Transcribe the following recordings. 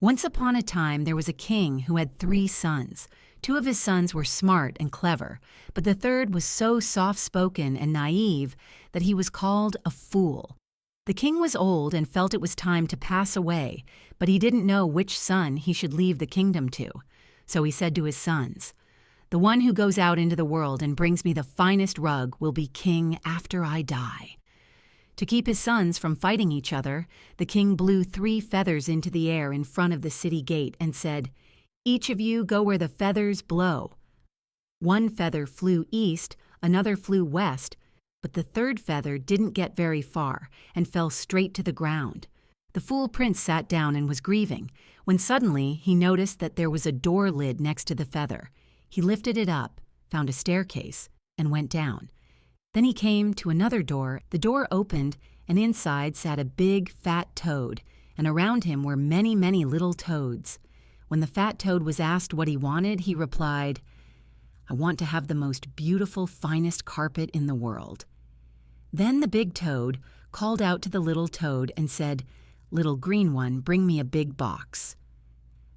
Once upon a time, there was a king who had 3 sons. 2 of his sons were smart and clever, but the third was so soft-spoken and naive that he was called a fool. The king was old and felt it was time to pass away, but he didn't know which son he should leave the kingdom to. So he said to his sons, "The one who goes out into the world and brings me the finest rug will be king after I die." To keep his sons from fighting each other, the king blew 3 feathers into the air in front of the city gate and said, "Each of you go where the feathers blow." 1 feather flew east, another flew west, but the 3rd feather didn't get very far and fell straight to the ground. The fool prince sat down and was grieving, when suddenly he noticed that there was a door lid next to the feather. He lifted it up, found a staircase, and went down. Then he came to another door. The door opened, and inside sat a big, fat toad, and around him were many, many little toads. When the fat toad was asked what he wanted, he replied, "I want to have the most beautiful, finest carpet in the world." Then the big toad called out to the little toad and said, "Little green one, bring me a big box."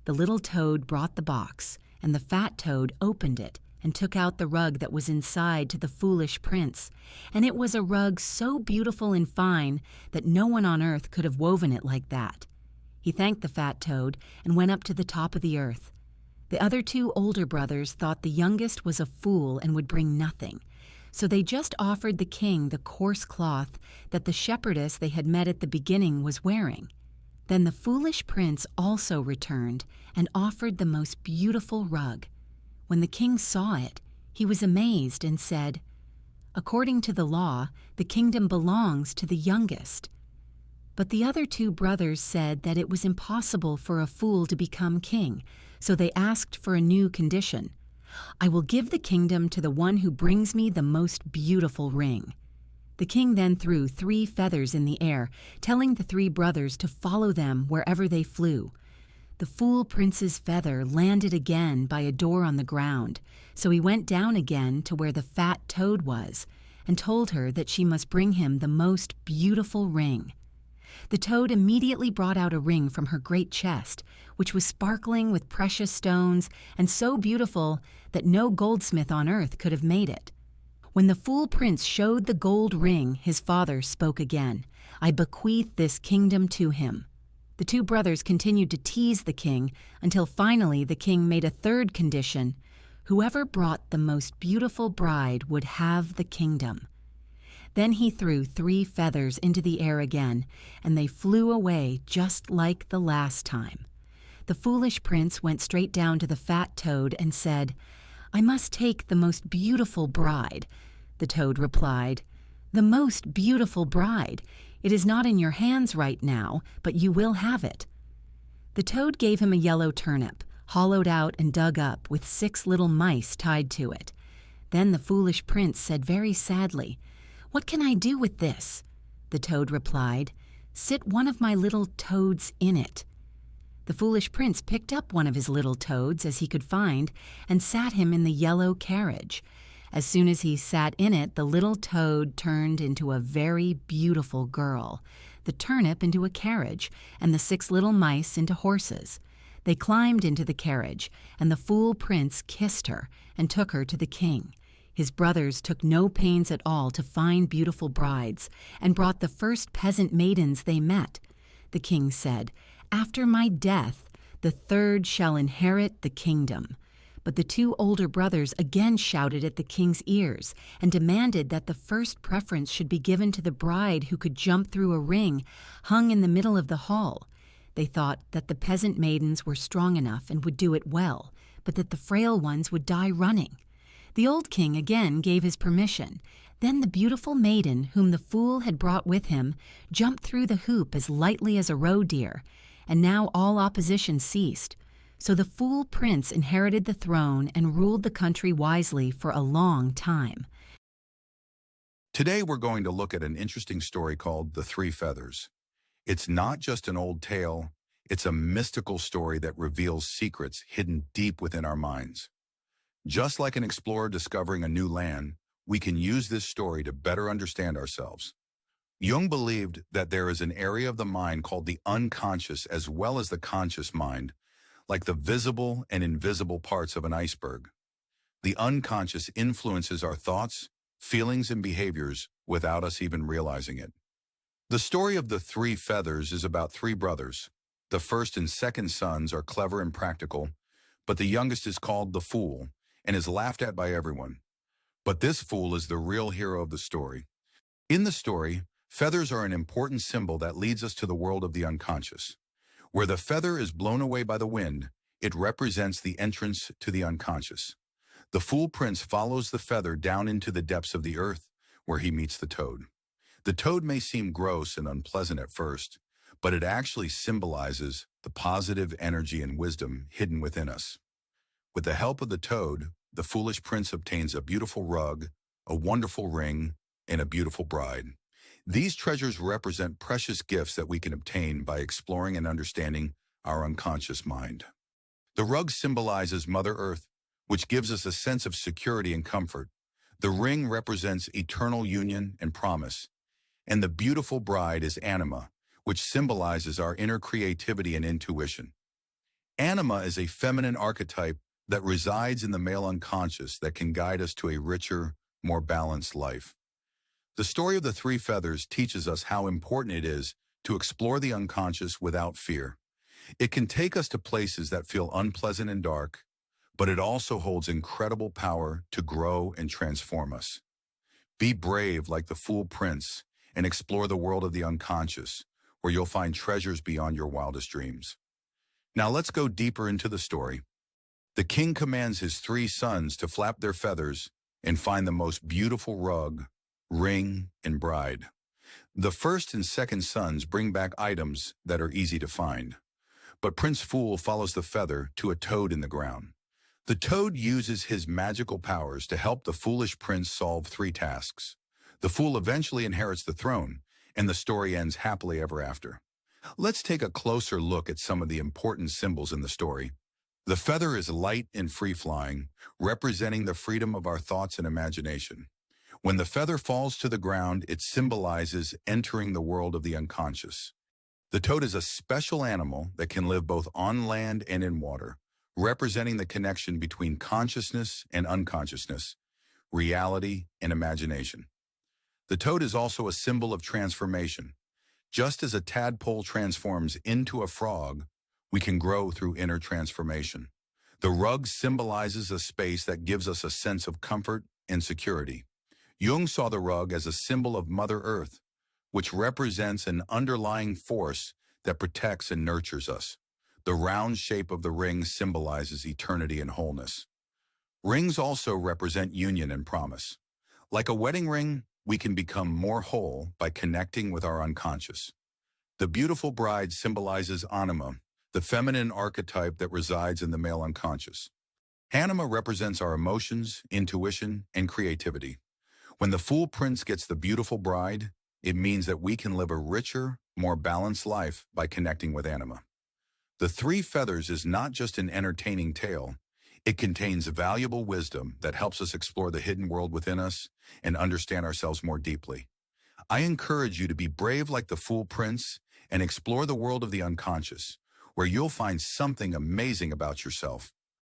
The little toad brought the box, and the fat toad opened it and took out the rug that was inside to the foolish prince, and it was a rug so beautiful and fine that no one on earth could have woven it like that. He thanked the fat toad and went up to the top of the earth. The other 2 older brothers thought the youngest was a fool and would bring nothing, so they just offered the king the coarse cloth that the shepherdess they had met at the beginning was wearing. Then the foolish prince also returned and offered the most beautiful rug. When the king saw it, he was amazed and said, "According to the law, the kingdom belongs to the youngest." But the other 2 brothers said that it was impossible for a fool to become king, so they asked for a new condition. "I will give the kingdom to the one who brings me the most beautiful ring." The king then threw 3 feathers in the air, telling the 3 brothers to follow them wherever they flew. The fool prince's feather landed again by a door on the ground, so he went down again to where the fat toad was, and told her that she must bring him the most beautiful ring. The toad immediately brought out a ring from her great chest, which was sparkling with precious stones and so beautiful that no goldsmith on earth could have made it. When the fool prince showed the gold ring, his father spoke again, "I bequeath this kingdom to him." The 2 brothers continued to tease the king until finally the king made a 3rd condition. Whoever brought the most beautiful bride would have the kingdom. Then he threw 3 feathers into the air again, and they flew away just like the last time. The foolish prince went straight down to the fat toad and said, "I must take the most beautiful bride." The toad replied, "The most beautiful bride. It is not in your hands right now, but you will have it." The toad gave him a yellow turnip, hollowed out and dug up, with 6 little mice tied to it. Then the foolish prince said very sadly, "What can I do with this?" The toad replied, "Sit one of my little toads in it." The foolish prince picked up one of his little toads as he could find and sat him in the yellow carriage. As soon as he sat in it, the little toad turned into a very beautiful girl, the turnip into a carriage, and the 6 little mice into horses. They climbed into the carriage, and the fool prince kissed her and took her to the king. His brothers took no pains at all to find beautiful brides, and brought the first peasant maidens they met. The king said, "After my death, the 3rd shall inherit the kingdom." But the 2 older brothers again shouted at the king's ears and demanded that the first preference should be given to the bride who could jump through a ring hung in the middle of the hall. They thought that the peasant maidens were strong enough and would do it well, but that the frail ones would die running. The old king again gave his permission. Then the beautiful maiden, whom the fool had brought with him, jumped through the hoop as lightly as a roe deer, and now all opposition ceased. So the fool prince inherited the throne and ruled the country wisely for a long time. Today we're going to look at an interesting story called The 3 Feathers. It's not just an old tale, it's a mystical story that reveals secrets hidden deep within our minds. Just like an explorer discovering a new land, we can use this story to better understand ourselves. Jung believed that there is an area of the mind called the unconscious as well as the conscious mind, like the visible and invisible parts of an iceberg. The unconscious influences our thoughts, feelings, and behaviors without us even realizing it. The story of the three feathers is about three brothers. The first and second sons are clever and practical, but the youngest is called the fool and is laughed at by everyone. But this fool is the real hero of the story. In the story, feathers are an important symbol that leads us to the world of the unconscious. Where the feather is blown away by the wind, it represents the entrance to the unconscious. The fool prince follows the feather down into the depths of the earth, where he meets the toad. The toad may seem gross and unpleasant at first, but it actually symbolizes the positive energy and wisdom hidden within us. With the help of the toad, the foolish prince obtains a beautiful rug, a wonderful ring, and a beautiful bride. These treasures represent precious gifts that we can obtain by exploring and understanding our unconscious mind. The rug symbolizes Mother Earth, which gives us a sense of security and comfort. The ring represents eternal union and promise. And the beautiful bride is anima, which symbolizes our inner creativity and intuition. Anima is a feminine archetype that resides in the male unconscious that can guide us to a richer, more balanced life. The story of the three feathers teaches us how important it is to explore the unconscious without fear. It can take us to places that feel unpleasant and dark, but it also holds incredible power to grow and transform us. Be brave like the fool prince and explore the world of the unconscious, where you'll find treasures beyond your wildest dreams. Now let's go deeper into the story. The king commands his three sons to flap their feathers and find the most beautiful rug, ring, and bride. The first and second sons bring back items that are easy to find, but Prince Fool follows the feather to a toad in the ground. The toad uses his magical powers to help the foolish prince solve three tasks. The fool eventually inherits the throne, and the story ends happily ever after. Let's take a closer look at some of the important symbols in the story. The feather is light and free-flying, representing the freedom of our thoughts and imagination. When the feather falls to the ground, it symbolizes entering the world of the unconscious. The toad is a special animal that can live both on land and in water, representing the connection between consciousness and unconsciousness, reality and imagination. The toad is also a symbol of transformation. Just as a tadpole transforms into a frog, we can grow through inner transformation. The rug symbolizes a space that gives us a sense of comfort and security. Jung saw the rug as a symbol of Mother Earth, which represents an underlying force that protects and nurtures us. The round shape of the ring symbolizes eternity and wholeness. Rings also represent union and promise. Like a wedding ring, we can become more whole by connecting with our unconscious. The beautiful bride symbolizes anima, the feminine archetype that resides in the male unconscious. Anima represents our emotions, intuition, and creativity. When the fool prince gets the beautiful bride, it means that we can live a richer, more balanced life by connecting with anima. The Three Feathers is not just an entertaining tale. It contains valuable wisdom that helps us explore the hidden world within us and understand ourselves more deeply. I encourage you to be brave like the fool prince and explore the world of the unconscious, where you'll find something amazing about yourself.